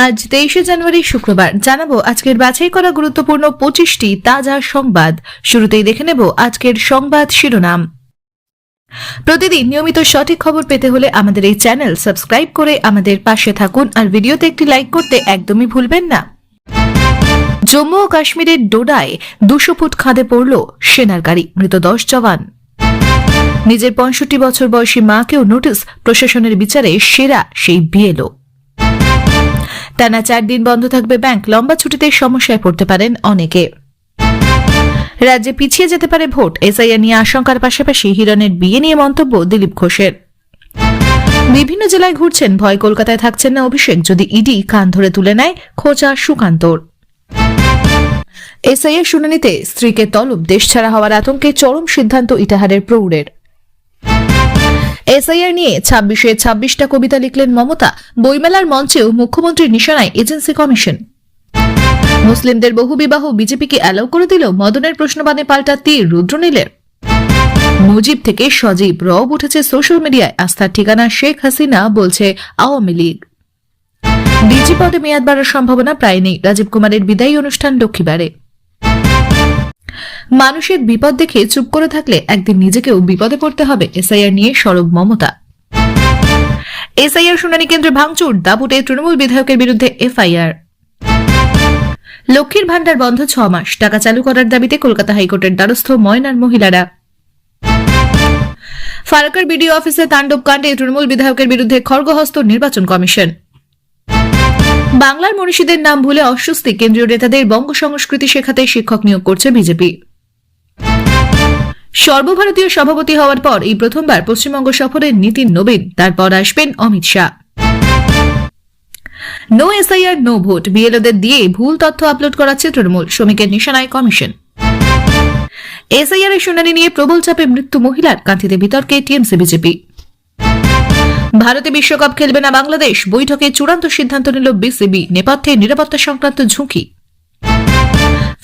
আজ 23শে জানুয়ারি শুক্রবার জানাবো আজকের বাছাই করা গুরুত্বপূর্ণ 25টি তাজা সংবাদ। শুরুতেই দেখে নেব আজকের সংবাদ শিরোনাম। প্রতিদিন নিয়মিত সঠিক খবর পেতে হলে আমাদের এই চ্যানেল সাবস্ক্রাইব করে আমাদের পাশে থাকুন আর ভিডিওতে একটি লাইক করতে একদমই ভুলবেন না। জম্মু ও কাশ্মীরের ডোডায় 200 ফুট খাদে পড়ল সেনার গাড়ি, মৃত 10 জওয়ান। নিজের 65 বছর বয়সী মাকেও নোটিস, প্রশাসনের বিচারে সেরা সেই বিএলও। টানা 4 দিন বন্ধ থাকবে ব্যাংক, লম্বা ছুটিতে সমস্যায় পড়তে পারেন অনেকে। রাজ্যে পিছিয়ে যেতে পারে ভোট, এসআইআর নিয়ে আশঙ্কার পাশাপাশি হিরণের বিয়ে নিয়ে মন্তব্য দিলীপ ঘোষের। বিভিন্ন জেলায় ঘুরছেন ভয়, কলকাতায় থাকছেন না অভিষেক, যদি ইডি কান ধরে তুলে নেয় খোঁচা সুকান্তর। এসআইআর শুনানিতে স্ত্রীকে তলব, দেশ ছাড়া হওয়ার আতঙ্কে চরম সিদ্ধান্ত ইটাহারের প্রৌঢ়ের। এসআইআর নিয়ে 26টা কবিতা লিখলেন মমতা, বইমেলার মঞ্চেও মুখ্যমন্ত্রীর নিশানায় এজেন্সি কমিশন। মুসলিমদের বহুবিবাহ বিজেপিকে অ্যালাউ করে দিল, মদনের প্রশ্নবাণে পাল্টা তীর রুদ্রনীলের। মুজিব থেকে সজীব, রব উঠেছে সোশ্যাল মিডিয়ায়, আস্থার ঠিকানা শেখ হাসিনা বলছে আওয়ামী লীগ। ডিজি পদে মেয়াদ বাড়ার সম্ভাবনা প্রায় নেই, রাজীব কুমারের বিদায়ী অনুষ্ঠান লক্ষ্মীবারে। মানুষের বিপদ দেখে চুপ করে থাকলে একদিন নিজেকেও বিপদে পড়তে হবে, এসআইআর নিয়ে সরব মমতা। এসআইআর শুনানি কেন্দ্রে ভাঙচুর, দাপুটে তৃণমূল বিধায়কের বিরুদ্ধে এফআইআর। লক্ষ্মীর ভান্ডার বন্ধ 6 মাস, টাকা চালু করার দাবিতে কলকাতা হাইকোর্টের দ্বারস্থ ময়নার মহিলারা। ফারাক্কার বিডিও অফিসে তাণ্ডব কাণ্ডে তৃণমূল বিধায়কের বিরুদ্ধে খড়গহস্ত নির্বাচন কমিশন। বাংলার মনীষীদের নাম ভুলে অস্বস্তি, কেন্দ্রীয় নেতাদের বঙ্গ সংস্কৃতি শেখাতে শিক্ষক নিয়োগ করছে বিজেপি। সর্বভারতীয় সভাপতি হওয়ার পর এই প্রথমবার পশ্চিমবঙ্গ সফরে নীতিন নবীন, তারপর আসবেন Amit Shah. No SIR no vote, বিএলওদের দিয়ে ভুল তথ্য আপলোড করাচ্ছে তৃণমূল, শ্রমিকের নিশানায় কমিশন। এসআইআর এর শুনানি নিয়ে প্রবল চাপে মৃত্যু মহিলার, কাঁথিতে বিতর্কে টিএমসি বিজেপি। ভারতে বিশ্বকাপ খেলবে না বাংলাদেশ, বৈঠকে চূড়ান্ত সিদ্ধান্ত নিল বিসিবি, নেপথ্যে নিরাপত্তা সংক্রান্ত ঝুঁকি।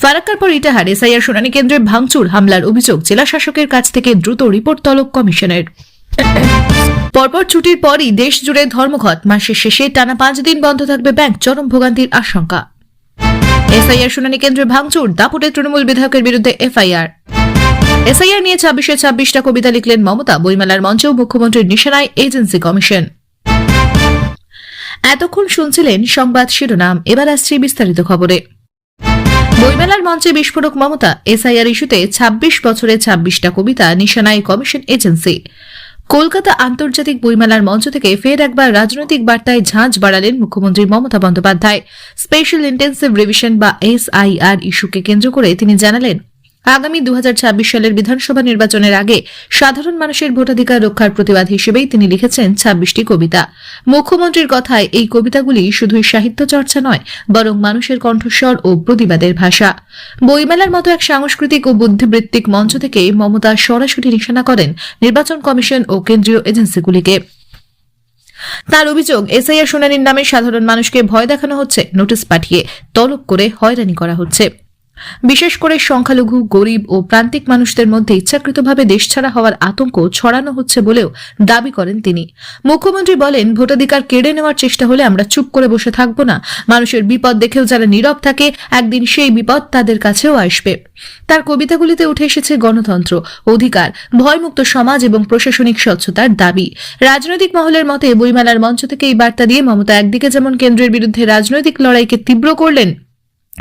ফারাক্কার পর ইটাহার, এসআইআর শুনানি কেন্দ্রে ভাঙচুর, হামলার অভিযোগ, জেলা শাসকের কাছ থেকে দ্রুত রিপোর্ট তলব কমিশনের। পরপর ছুটির পরই দেশ জুড়ে ধর্মঘট, মাসের শেষে টানা 5 দিন বন্ধ থাকবে ব্যাংক, চরম ভোগান্তির আশঙ্কা। এসআইআর শুনানি কেন্দ্রে ভাঙচুর, দাপুটে তৃণমূল বিধায়কের বিরুদ্ধে এফআইআর। এসআইআর নিয়ে 26টা কবিতা লিখলেন মমতা, বইমেলার মঞ্চেও মুখ্যমন্ত্রীর নিশানায় এজেন্সি কমিশন। এতক্ষণ শুনছিলেন সংবাদ শিরোনাম, এবার আসছে বিস্তারিত খবরে। বইমেলার মঞ্চে বিস্ফোরক মমতা, এসআইআর ইস্যুতে 26 বছরে 26টা কবিতা, নিশানায় কমিশন এজেন্সি। কলকাতা আন্তর্জাতিক বইমেলার মঞ্চ থেকে ফের একবার রাজনৈতিক বার্তায় ঝাঁঝ বাড়ালেন মুখ্যমন্ত্রী Mamata Bandyopadhyay. Special intensive revision বা এসআইআর ইস্যুকে কেন্দ্র করে তিনি জানালেন, আগামী 2026 সালের বিধানসভা নির্বাচনের আগে সাধারণ মানুষের ভোটাধিকার রক্ষার প্রতিবাদ হিসেবেই তিনি লিখেছেন 26টি কবিতা। মুখ্যমন্ত্রীর কথায় এই কবিতাগুলি শুধুই সাহিত্য চর্চা নয়, বরং মানুষের কণ্ঠস্বর ও প্রতিবাদের ভাষা। বইমেলার মতো এক সাংস্কৃতিক ও বুদ্ধিবৃত্তিক মঞ্চ থেকে মমতা সরাসরি নিশানা করেন নির্বাচন কমিশন ও কেন্দ্রীয় এজেন্সিগুলিকে। তার অভিযোগ, এসআইআর শুনানির নামে সাধারণ মানুষকে ভয় দেখানো হচ্ছে, নোটিশ পাঠিয়ে তলব করে হয়রানি করা হচ্ছে। বিশেষ করে সংখ্যালঘু, গরিব ও প্রান্তিক মানুষদের মধ্যে ইচ্ছাকৃতভাবে দেশছাড়া হওয়ার আতঙ্ক ছড়ানো হচ্ছে বলেও দাবি করেন তিনি। মুখ্যমন্ত্রী বলেন, ভোটাধিকার কেড়ে নেওয়ার চেষ্টা হলে আমরা চুপ করে বসে থাকব না। মানুষের বিপদ দেখেও যারা নীরব থাকে, একদিন সেই বিপদ তাদের কাছেও আসবে। তার কবিতাগুলিতে উঠে এসেছে গণতন্ত্র, অধিকার, ভয়মুক্ত সমাজ এবং প্রশাসনিক স্বচ্ছতার দাবি। রাজনৈতিক মহলের মতে বইমেলার মঞ্চ থেকে এই বার্তা দিয়ে মমতা একদিকে যেমন কেন্দ্রের বিরুদ্ধে রাজনৈতিক লড়াইকে তীব্র করলেন,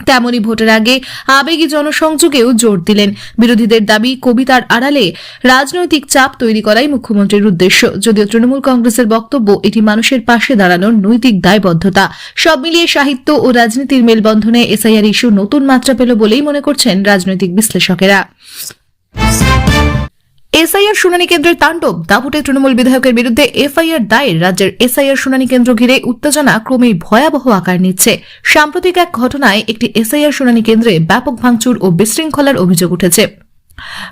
তেমনি ভোটের আগে আবেগী জনসংযোগেও জোর দিলেন। বিরোধীদের দাবি, কবিতার আড়ালে রাজনৈতিক চাপ তৈরি করাই মুখ্যমন্ত্রীর উদ্দেশ্য। যদিও তৃণমূল কংগ্রেসের বক্তব্য, এটি মানুষের পাশে দাঁড়ানোর নৈতিক দায়বদ্ধতা। সব মিলিয়ে সাহিত্য ও রাজনীতির মেলবন্ধনে এসআইআর ইস্যু নতুন মাত্রা পেল বলেই মনে করছেন রাজনৈতিক বিশ্লেষকেরা। এসআইআর শুনানি কেন্দ্রের তাণ্ডব, দাপুটে তৃণমূল বিধায়কের বিরুদ্ধে এফআইআর দায়ের। রাজ্যের এসআইআর শুনানি কেন্দ্র ঘিরে উত্তেজনা ক্রমেই ভয়াবহ আকার নিচ্ছে। সাম্প্রতিক এক ঘটনায় একটি এসআইআর শুনানি কেন্দ্রে ব্যাপক ভাঙচুর ও বিশৃঙ্খলার অভিযোগ উঠেছে।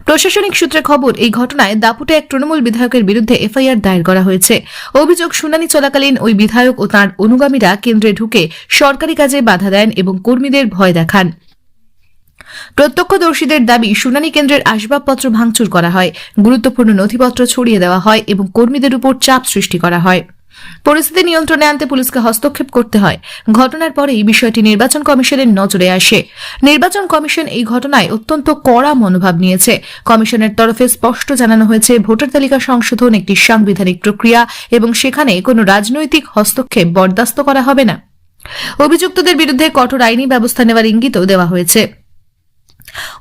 প্রশাসনিক সূত্রে খবর, এই ঘটনায় দাপুটে এক তৃণমূল বিধায়কের বিরুদ্ধে এফআইআর দায়ের করা হয়েছে। অভিযোগ, শুনানি চলাকালীন ওই বিধায়ক ও তাঁর অনুগামীরা কেন্দ্রে ঢুকে সরকারি কাজে বাধা দেন এবং কর্মীদের ভয় দেখান। প্রত্যক্ষদর্শীদের দাবি, শুনানি কেন্দ্রের আসবাবপত্র ভাঙচুর করা হয়, গুরুত্বপূর্ণ নথিপত্র ছড়িয়ে দেওয়া হয় এবং কর্মীদের উপর চাপ সৃষ্টি করা হয়। পরিস্থিতি নিয়ন্ত্রণে আনতে পুলিশকে হস্তক্ষেপ করতে হয়। ঘটনার পরেই বিষয়টি নির্বাচন কমিশনের নজরে আসে। নির্বাচন কমিশন এই ঘটনায় অত্যন্ত কড়া মনোভাব নিয়েছে। কমিশনের তরফে স্পষ্ট জানানো হয়েছে, ভোটার তালিকা সংশোধন একটি সাংবিধানিক প্রক্রিয়া এবং সেখানে কোনো রাজনৈতিক হস্তক্ষেপ বরদাস্ত করা হবে না। অভিযুক্তদের বিরুদ্ধে কঠোর আইনি ব্যবস্থা নেওয়ার ইঙ্গিতও দেওয়া হয়েছে।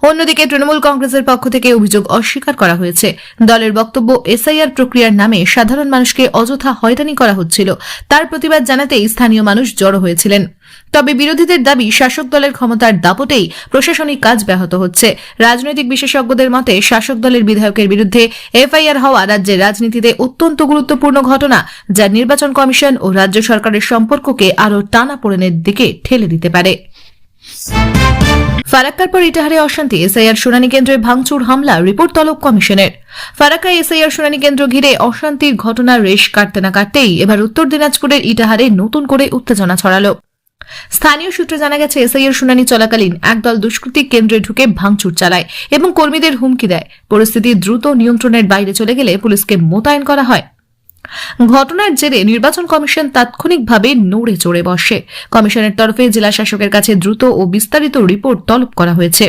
অন্যদিকে তৃণমূল কংগ্রেসের পক্ষ থেকে অভিযোগ অস্বীকার করা হয়েছে। দলের বক্তব্য, এসআইআর প্রক্রিয়ার নামে সাধারণ মানুষকে অযথা হয়রানি করা হচ্ছিল। তার প্রতিবাদ জানাতেই স্থানীয় মানুষ জড়ো হয়েছিলেন। তবে বিরোধীদের দাবি, শাসক দলের ক্ষমতার দাপটেই প্রশাসনিক কাজ ব্যাহত হচ্ছে। রাজনৈতিক বিশেষজ্ঞদের মতে, শাসক দলের বিধায়কের বিরুদ্ধে এফআইআর হওয়া রাজ্যের রাজনীতিতে অত্যন্ত গুরুত্বপূর্ণ ঘটনা, যা নির্বাচন কমিশন ও রাজ্য সরকারের সম্পর্ককে আরও টানাপোড়েনের দিকে ঠেলে দিতে পারে। ফারাক্কার পর ইটাহারে অশান্তি, এসআইআর শুনানি কেন্দ্রে ভাঙচুর, হামলা, রিপোর্ট তলব কমিশনের। ফারাক্কায় এসআইআর শুনানি কেন্দ্র ঘিরে অশান্তির ঘটনার রেশ কাটতে না কাটতেই এবার উত্তর দিনাজপুরের ইটাহারে নতুন করে উত্তেজনা ছড়াল। স্থানীয় সূত্রে জানা গেছে, এসআইআর শুনানি চলাকালীন একদল দুষ্কৃতী কেন্দ্রে ঢুকে ভাঙচুর চালায় এবং কর্মীদের হুমকি দেয়। পরিস্থিতি দ্রুত নিয়ন্ত্রণের বাইরে চলে গেলে পুলিশকে মোতায়েন করা হয়। ঘটনার জেরে নির্বাচন কমিশন তাৎক্ষণিকভাবে নড়ে চড়ে বসে। কমিশনের তরফে জেলা শাসকের কাছে দ্রুত ও বিস্তারিত রিপোর্ট তলব করা হয়েছে।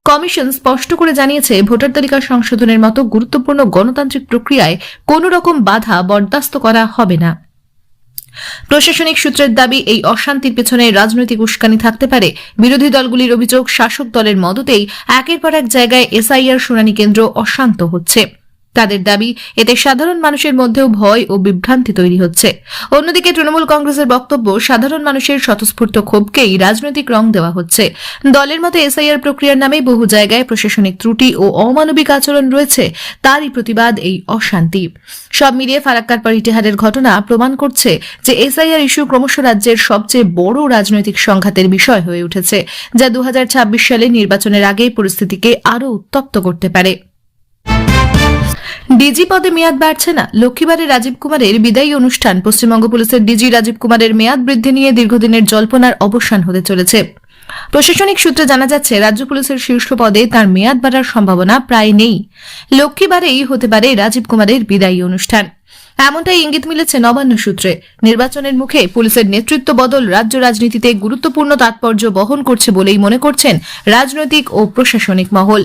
কমিশন স্পষ্ট করে জানিয়েছে, ভোটার তালিকা সংশোধনের মতো গুরুত্বপূর্ণ গণতান্ত্রিক প্রক্রিয়ায় কোনো রকম বাধা বরদাস্ত করা হবে না। প্রশাসনিক সূত্রের দাবি, এই অশান্তির পেছনে রাজনৈতিক উস্কানি থাকতে পারে। বিরোধী দলগুলির অভিযোগ, শাসক দলের মদতেই একের পর এক জায়গায় এসআইআর শুনানি কেন্দ্র অশান্ত হচ্ছে। তাদের দাবি, এতে সাধারণ মানুষের মধ্যেও ভয় ও বিভ্রান্তি তৈরি হচ্ছে। অন্যদিকে তৃণমূল কংগ্রেসের বক্তব্য, সাধারণ মানুষের স্বতঃস্ফূর্ত ক্ষোভকেই রাজনৈতিক রং দেওয়া হচ্ছে। দলের মতে, এসআইআর প্রক্রিয়ার নামে বহু জায়গায় প্রশাসনিক ত্রুটি ও অমানবিক আচরণ রয়েছে, তারই প্রতিবাদ এই অশান্তি। সব মিলিয়ে ফারাক্কার পর ইটাহারের ঘটনা প্রমাণ করছে যে এসআইআর ইস্যু ক্রমশ রাজ্যের সবচেয়ে বড় রাজনৈতিক সংঘাতের বিষয় হয়ে উঠেছে, যা 2026 সালে নির্বাচনের আগে পরিস্থিতিকে আরও উত্তপ্ত করতে পারে। ডিজি পদে মেয়াদ বাড়ছে না, লক্ষ্মীবারে রাজীব কুমারের বিদায়ী অনুষ্ঠান। পশ্চিমবঙ্গ পুলিশের ডিজি রাজীব কুমারের মেয়াদ বৃদ্ধি নিয়ে দীর্ঘদিনের জল্পনার অবসান হতে চলেছে। প্রশাসনিক সূত্রে জানা যাচ্ছে, রাজ্য পুলিশের শীর্ষ পদে তার মেয়াদ বাড়ার সম্ভাবনা প্রায় নেই। লক্ষ্মীবারেই হতে পারে রাজীব কুমারের বিদায়ী অনুষ্ঠান, এমনটাই ইঙ্গিত মিলেছে নবান্ন সূত্রে। নির্বাচনের মুখে পুলিশের নেতৃত্ব বদল রাজ্য রাজনীতিতে গুরুত্বপূর্ণ তাৎপর্য বহন করছে বলেই মনে করছেন রাজনৈতিক ও প্রশাসনিক মহল।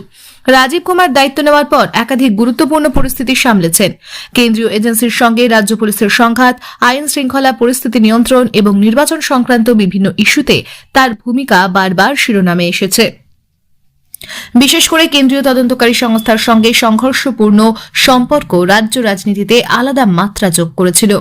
রাজীব কুমার দায়িত্ব নেওয়ার পর একাধিক গুরুত্বপূর্ণ পরিস্থিতি সামলেছেন। কেন্দ্রীয় এজেন্সির সঙ্গে রাজ্য পুলিশের সংঘাত, আইন শৃঙ্খলা পরিস্থিতি নিয়ন্ত্রণ এবং নির্বাচন সংক্রান্ত বিভিন্ন ইস্যুতে তার ভূমিকা বারবার শিরোনামে এসেছে। বিশেষ করে কেন্দ্রীয় তদন্তকারী সংস্থার সঙ্গে সংঘর্ষপূর্ণ সম্পর্ক রাজ্য রাজনীতিতে আলাদা মাত্রা যোগ করেছিল।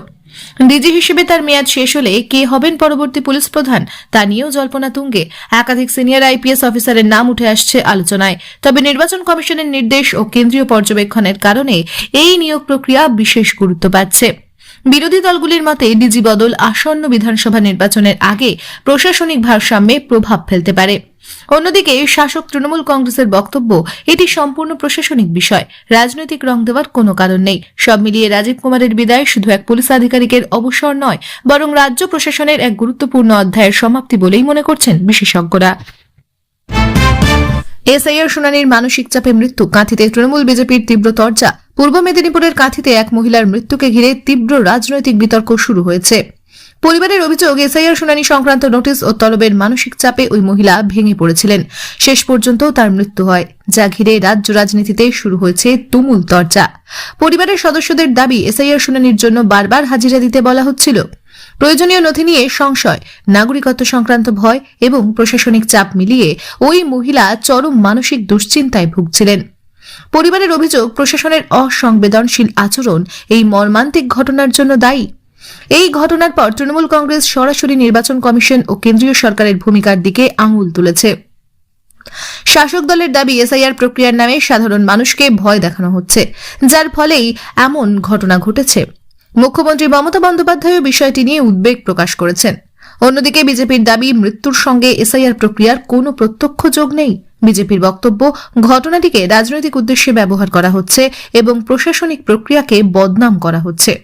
ডিজি হিসেবে তার মেয়াদ শেষ হলে কে হবেন পরবর্তী পুলিশ প্রধান, তা নিয়েও জল্পনা তুঙ্গে। একাধিক সিনিয়র আইপিএস অফিসারের নাম উঠে আসছে আলোচনায়। তবে নির্বাচন কমিশনের নির্দেশ ও কেন্দ্রীয় পর্যবেক্ষণের কারণে এই নিয়োগ প্রক্রিয়া বিশেষ গুরুত্ব পাচ্ছে। বিরোধী দলগুলির মতে, ডিজি বদল আসন্ন বিধানসভা নির্বাচনের আগে প্রশাসনিক ভারসাম্যে প্রভাব ফেলতে পারে। অন্যদিকে শাসক তৃণমূল কংগ্রেসের বক্তব্য, এটি সম্পূর্ণ প্রশাসনিক বিষয়, রাজনৈতিক রং দেওয়ার কোনো কারণ নেই। সব মিলিয়ে রাজীব কুমারের বিদায় শুধু এক পুলিশ আধিকারিকের অবসর নয়, বরং রাজ্য প্রশাসনের এক গুরুত্বপূর্ণ অধ্যায়ের সমাপ্তি বলেই মনে করছেন বিশেষজ্ঞরা। এসআইআর শুনানির মানসিক চাপে মৃত্যু, কাঁথিতে তৃণমূল বিজেপির তীব্র চর্চা। পূর্ব মেদিনীপুরের কাঁথিতে এক মহিলার মৃত্যুকে ঘিরে তীব্র রাজনৈতিক বিতর্ক শুরু হয়েছে। পরিবারের অভিযোগ, এসআইআর শুনানি সংক্রান্ত নোটিশ ও তলবের মানসিক চাপে ওই মহিলা ভেঙে পড়েছিলেন। শেষ পর্যন্ত তার মৃত্যু হয়, যা ঘিরে রাজ্য রাজনীতিতে শুরু হয়েছে তুমুল চর্চা। পরিবারের সদস্যদের দাবি, এসআইআর শুনানির জন্য বারবার হাজিরা দিতে বলা হচ্ছিল। প্রয়োজনীয় নথি নিয়ে সংশয়, নাগরিকত্ব সংক্রান্ত ভয় এবং প্রশাসনিক চাপ মিলিয়ে ওই মহিলা চরম মানসিক দুশ্চিন্তায় ভুগছিলেন। পরিবারের অভিযোগ, প্রশাসনের অসংবেদনশীল আচরণ এই মর্মান্তিক ঘটনার জন্য দায়ী। এই ঘটনার পর তৃণমূল কংগ্রেস সরাসরি নির্বাচন কমিশন ও কেন্দ্রীয় সরকারের ভূমিকার দিকে আঙুল তুলেছে। শাসক দলের দাবি, এসআইআর প্রক্রিয়ার নামে সাধারণ মানুষকে ভয় দেখানো হচ্ছে, যার ফলেই এমন ঘটনা ঘটেছে। মুখ্যমন্ত্রী মমতা বন্দ্যোপাধ্যায় বিষয়টি নিয়ে উদ্বেগ প্রকাশ করেছেন। অন্যদিকে বিজেপির দাবি, মৃত্যুর সঙ্গে এসআইআর প্রক্রিয়ার কোনো প্রত্যক্ষ যোগ নেই। বিজেপির বক্তব্য, ঘটনাটিকে রাজনৈতিক উদ্দেশ্যে ব্যবহার করা হচ্ছে এবং প্রশাসনিক প্রক্রিয়াকে বদনাম করা হচ্ছে।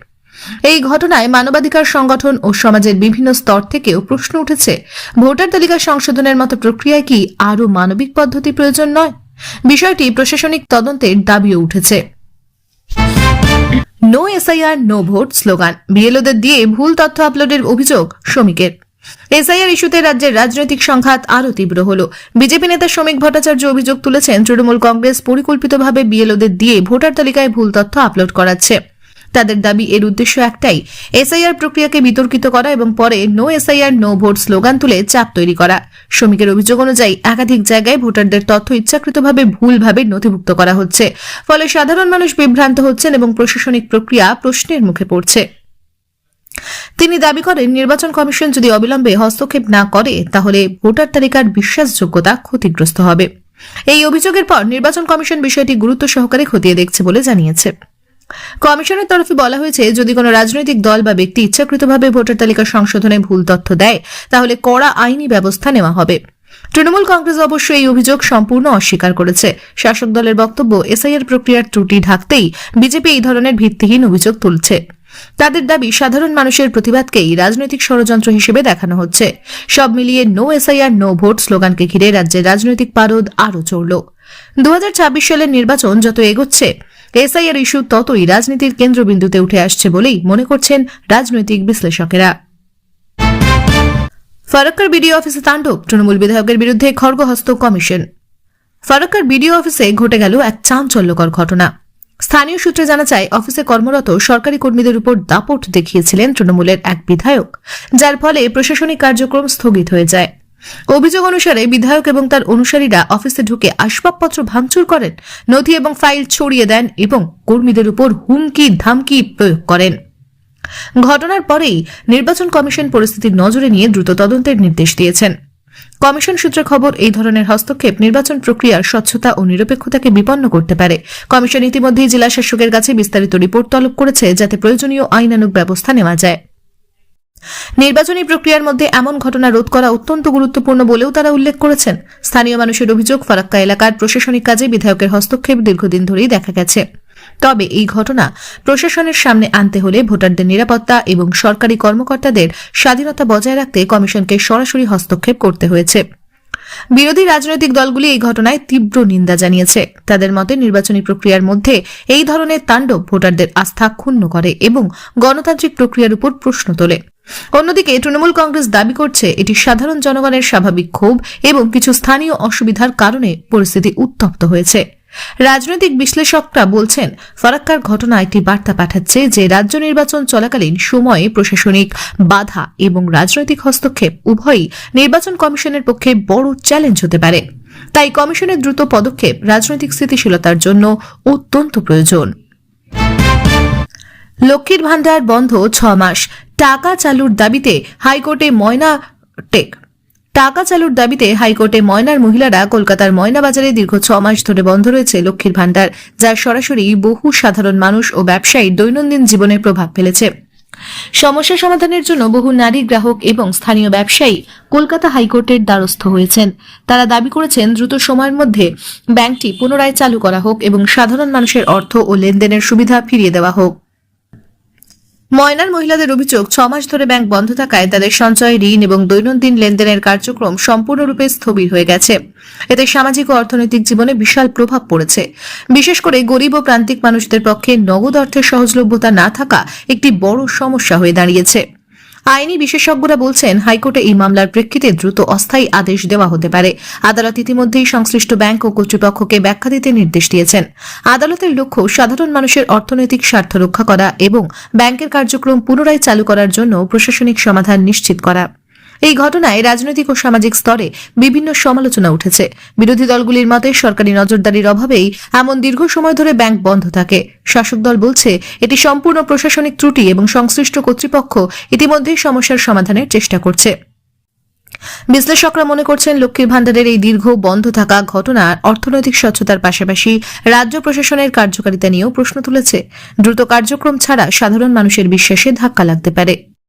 এই ঘটনায় মানবাধিকার সংগঠন ও সমাজের বিভিন্ন স্তর থেকেও প্রশ্ন উঠেছে, ভোটার তালিকা সংশোধনের মতো প্রক্রিয়ায় কি আরও মানবিক পদ্ধতি প্রয়োজন নয়? বিষয়টি প্রশাসনিক তদন্তের দাবিও উঠেছে। No SIR no vote slogan, বিএলওদের দিয়ে ভুল তথ্য আপলোডের অভিযোগ শ্রমিকের। এসআইআর ইস্যুতে রাজ্যের রাজনৈতিক সংঘাত আরও তীব্র হল। বিজেপি নেতা শ্রমিক ভট্টাচার্য অভিযোগ তুলেছেন, তৃণমূল কংগ্রেস পরিকল্পিতভাবে বিএলওদের দিয়ে ভোটার তালিকায় ভুল তথ্য আপলোড করাচ্ছে। তাদের দাবি, এর উদ্দেশ্য একটাই, এসআইআর প্রক্রিয়াকে বিতর্কিত করা এবং পরে no SIR no vote slogan তুলে চাপ তৈরি করা। শ্রমিকের অভিযোগ অনুযায়ী একাধিক জায়গায় ভোটারদের তথ্য ইচ্ছাকৃতভাবে ভুলভাবে নথিভুক্ত করা হচ্ছে, ফলে সাধারণ মানুষ বিভ্রান্ত হচ্ছেন এবং প্রশাসনিক প্রক্রিয়া প্রশ্নের মুখে পড়ছে। তিনি দাবি করেন, নির্বাচন কমিশন যদি অবিলম্বে হস্তক্ষেপ না করে তাহলে ভোটার তালিকার বিশ্বাসযোগ্যতা ক্ষতিগ্রস্ত হবে। এই অভিযোগের পর নির্বাচন কমিশন বিষয়টি গুরুত্ব সহকারে খতিয়ে দেখছে বলে জানিয়েছে। কমিশনের তরফে বলা হয়েছে, যদি কোনো রাজনৈতিক দল বা ব্যক্তি ইচ্ছাকৃতভাবে ভোটার তালিকা সংশোধনে ভুল তথ্য দেয় তাহলে কড়া আইনি ব্যবস্থা নেওয়া হবে। তৃণমূল কংগ্রেস অবশ্য এই অভিযোগ সম্পূর্ণ অস্বীকার করেছে। শাসক দলের বক্তব্য, এসআইআর প্রক্রিয়ার ত্রুটি ঢাকতেই বিজেপি এই ধরনের ভিত্তিহীন অভিযোগ তুলছে। তাদের দাবি, সাধারণ মানুষের প্রতিবাদকেই রাজনৈতিক ষড়যন্ত্র হিসেবে দেখানো হচ্ছে। সব মিলিয়ে নো এসআইআর নো ভোট স্লোগানকে ঘিরে রাজ্যের রাজনৈতিক পারদ আরও চড়ল। 2024 সালের নির্বাচন যত এগোচ্ছে, এসআইআর ইস্যু ততই রাজনীতির কেন্দ্রবিন্দুতে উঠে আসছে বলেই মনে করছেন রাজনৈতিক বিশ্লেষকেরা। ফারাক্কার বিডিও অফিসে তাণ্ডব, তৃণমূল বিধায়কের বিরুদ্ধে খড়গহস্ত কমিশন। ফারাক্কার বিডিও অফিসে ঘটে গেল এক চাঞ্চল্যকর ঘটনা। স্থানীয় সূত্রে জানা যায়, অফিসে কর্মরত সরকারি কর্মীদের উপর দাপট দেখিয়েছিলেন তৃণমূলের এক বিধায়ক, যার ফলে প্রশাসনিক কার্যক্রম স্থগিত হয়ে যায়। অভিযোগ অনুসারে বিধায়ক এবং তার অনুসারীরা অফিসে ঢুকে আসবাবপত্র ভাঙচুর করেন, নথি এবং ফাইল ছড়িয়ে দেন এবং কর্মীদের উপর হুমকি ধামকি প্রয়োগ করেন। ঘটনার পরেই নির্বাচন কমিশন পরিস্থিতির নজরে নিয়ে দ্রুত তদন্তের নির্দেশ দিয়েছেন। কমিশন সূত্রে খবর, এই ধরনের হস্তক্ষেপ নির্বাচন প্রক্রিয়ার স্বচ্ছতা ও নিরপেক্ষতাকে বিপন্ন করতে পারে। কমিশন ইতিমধ্যেই জেলা শাসকের কাছে বিস্তারিত রিপোর্ট তলব করেছে, যাতে প্রয়োজনীয় আইনানুগ ব্যবস্থা নেওয়া যায়। নির্বাচনী প্রক্রিয়ার মধ্যে এমন ঘটনা রোধ করা অত্যন্ত গুরুত্বপূর্ণ বলেও তারা উল্লেখ করেছেন। স্থানীয় মানুষের অভিযোগ, ফারাক্কা এলাকার প্রশাসনিক কাজে বিধায়কের হস্তক্ষেপ দীর্ঘদিন ধরেই দেখা গেছে। তবে এই ঘটনা প্রশাসনের সামনে আনতে হলে ভোটারদের নিরাপত্তা এবং সরকারি কর্মকর্তাদের স্বাধীনতা বজায় রাখতে কমিশনকে সরাসরি হস্তক্ষেপ করতে হয়েছে। বিরোধী রাজনৈতিক দলগুলি এই ঘটনায় তীব্র নিন্দা জানিয়েছে। তাদের মতে, নির্বাচনী প্রক্রিয়ার মধ্যে এই ধরনের তাণ্ডব ভোটারদের আস্থা ক্ষুণ্ণ করে এবং গণতান্ত্রিক প্রক্রিয়ার উপর প্রশ্ন তোলে। অন্যদিকে তৃণমূল কংগ্রেস দাবি করছে, এটি সাধারণ জনগণের স্বাভাবিক ক্ষোভ এবং কিছু স্থানীয় অসুবিধার কারণে পরিস্থিতি উত্তপ্ত হয়েছে। রাজনৈতিক বিশ্লেষকরা বলছেন, ফারাক্কার ঘটনা একটি বার্তা পাঠাচ্ছে যে রাজ্য নির্বাচন চলাকালীন সময়ে প্রশাসনিক বাধা এবং রাজনৈতিক হস্তক্ষেপ উভয়ই নির্বাচন কমিশনের পক্ষে বড় চ্যালেঞ্জ হতে পারে। তাই কমিশনের দ্রুত পদক্ষেপ রাজনৈতিক স্থিতিশীলতার জন্য অত্যন্ত প্রয়োজন। লক্ষ্মীর ভান্ডার বন্ধ 6 মাস, টাকা চালুর দাবিতে হাইকোর্টে হাইকোর্টে ময়নার মহিলারা কলকাতার ময়নাবাজারে দীর্ঘ 6 মাস ধরে বন্ধ রয়েছে লক্ষ্মীর ভান্ডার, যার সরাসরি বহু সাধারণ মানুষ ও ব্যবসায়ীর দৈনন্দিন জীবনে প্রভাব ফেলেছে। সমস্যা সমাধানের জন্য বহু নারী গ্রাহক এবং স্থানীয় ব্যবসায়ী কলকাতা হাইকোর্টের দ্বারস্থ হয়েছেন। তারা দাবি করেছেন, দ্রুত সময়ের মধ্যে ব্যাংকটি পুনরায় চালু করা হোক এবং সাধারণ মানুষের অর্থ ও লেনদেনের সুবিধা ফিরিয়ে দেওয়া হোক। ময়নার মহিলাদের অভিযোগ, 6 মাস ধরে ব্যাংক বন্ধ থাকায় তাদের সঞ্চয়, ঋণ এবং দৈনন্দিন লেনদেনের কার্যক্রম সম্পূর্ণরূপে স্থবির হয়ে গেছে। এতে সামাজিক ও অর্থনৈতিক জীবনে বিশাল প্রভাব পড়েছে। বিশেষ করে গরিব ও প্রান্তিক মানুষদের পক্ষে নগদ অর্থের সহজলভ্যতা না থাকা একটি বড় সমস্যা হয়ে দাঁড়িয়েছে। আইনি বিশেষজ্ঞরা বলছেন, হাইকোর্টে এই মামলার প্রেক্ষিতে দ্রুত অস্থায়ী আদেশ দেওয়া হতে পারে। আদালত ইতিমধ্যেই সংশ্লিষ্ট ব্যাংক ও কর্তৃপক্ষকে ব্যাখ্যা দিতে নির্দেশ দিয়েছেন। আদালতের লক্ষ্য সাধারণ মানুষের অর্থনৈতিক স্বার্থ রক্ষা করা এবং ব্যাংকের কার্যক্রম পুনরায় চালু করার জন্য প্রশাসনিক সমাধান নিশ্চিত করা। এই ঘটনায় রাজনৈতিক ও সামাজিক স্তরে বিভিন্ন সমালোচনা উঠেছে। বিরোধী দলগুলির মতে, সরকারি নজরদারির অভাবেই এমন দীর্ঘ সময় ধরে ব্যাংক বন্ধ থাকে। শাসক দল বলছে, এটি সম্পূর্ণ প্রশাসনিক ত্রুটি এবং সংশ্লিষ্ট কর্তৃপক্ষ ইতিমধ্যেই সমস্যার সমাধানের চেষ্টা করছে। বিশ্লেষকরা মনে করছেন, লক্ষ্মীর ভান্ডারের এই দীর্ঘ বন্ধ থাকা ঘটনা অর্থনৈতিক স্বচ্ছতার পাশাপাশি রাজ্য প্রশাসনের কার্যকারিতা নিয়েও প্রশ্ন তুলেছে। দ্রুত কার্যক্রম ছাড়া সাধারণ মানুষের বিশ্বাসে ধাক্কা লাগতে পারে।